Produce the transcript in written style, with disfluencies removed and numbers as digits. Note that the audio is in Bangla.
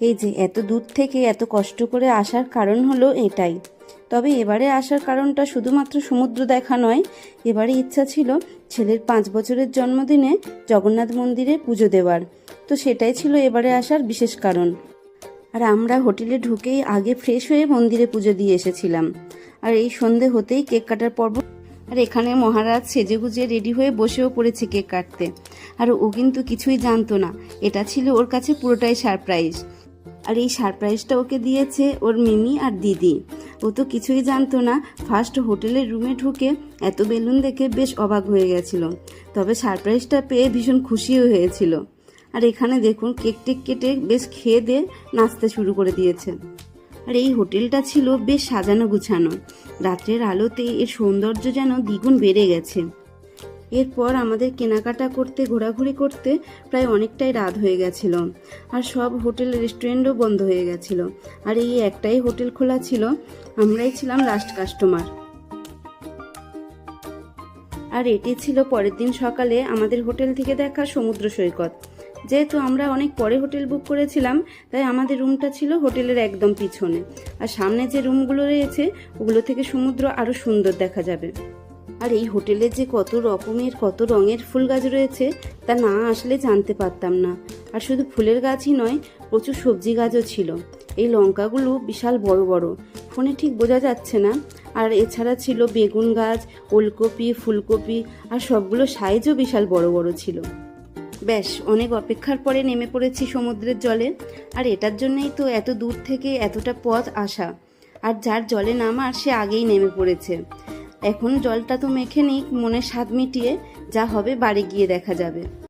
এই যে এত দূর থেকে এত কষ্ট করে আসার কারণ হলো এটাই। তবে এবারে আসার কারণটা শুধুমাত্র সমুদ্র দেখা নয়, এবারে ইচ্ছা ছিল ছেলের 5 বছরের জন্মদিনে জগন্নাথ মন্দিরে পুজো দেওয়ার। তো সেটাই ছিল এবারে আসার বিশেষ কারণ। আর আমরা হোটেলে ঢুকেই আগে ফ্রেশ হয়ে মন্দিরে পুজো দিয়ে এসেছিলাম। আর এই সন্ধে হতেই কেক কাটার পর্ব। আর এখানে মহারাজ সেজেগুজে রেডি হয়ে বসেও পড়েছে কেক কাটতে। আর ও কিন্তু কিছুই জানতো না, এটা ছিল ওর কাছে পুরোটাই সারপ্রাইজ। আর এই সারপ্রাইজটা ওকে দিয়েছে ওর মিমি আর দিদি। ও তো কিছুই জানতো না। ফার্স্ট হোটেলের রুমে ঢুকে এত বেলুন দেখে বেশ অবাক হয়ে গেছিল, তবে সারপ্রাইজটা পেয়ে ভীষণ খুশিও হয়েছিল। আর এখানে দেখুন কেক টেক কেটে বেশ খেয়ে দিয়ে নাচতে শুরু করে দিয়েছে। আর এই হোটেলটা ছিল বেশ সাজানো গুছানো, রাত্রের আলোতে এর সৌন্দর্য যেন দ্বিগুণ বেড়ে গেছে। এরপর আমাদের কেনাকাটা করতে ঘোরাঘুরি করতে প্রায় অনেকটাই রাত হয়ে গেছিল। আর সব হোটেল রেস্টুরেন্টও বন্ধ হয়ে গেছিল। আর এই একটাই হোটেল খোলা ছিল, আমরাই ছিলাম লাস্ট কাস্টমার। আর এটি ছিল পরের দিন সকালে আমাদের হোটেল থেকে দেখা সমুদ্র সৈকত। যেহেতু আমরা অনেক পরে হোটেল বুক করেছিলাম, তাই আমাদের রুমটা ছিল হোটেলের একদম পিছনে। আর সামনে যে রুমগুলো রয়েছে ওগুলো থেকে সমুদ্র আরও সুন্দর দেখা যাবে। আর এই হোটেলে যে কত রকমের কত রঙের ফুল গাছ রয়েছে তা না আসলে জানতে পারতাম না। আর শুধু ফুলের গাছই নয়, প্রচুর সবজি গাছও ছিল। এই লঙ্কাগুলো বিশাল বড় বড়, ফোনে ঠিক বোঝা যাচ্ছে না। আর এছাড়া ছিল বেগুন গাছ, ওলকপি, ফুলকপি, আর সবগুলো সাইজও বিশাল বড় বড় ছিল। ব্যাস অনেক অপেক্ষার পরে নেমে পড়েছি সমুদ্রের জলে। আর এটার জন্যই তো এত দূর থেকে এতটা পথ আসা। আর যার জলে নামার সে আগেই নেমে পড়েছে। এখন জলটা তো মেখে নিই মনের স্বাদ মিটিয়ে, যা হবে বাড়ি গিয়ে দেখা যাবে।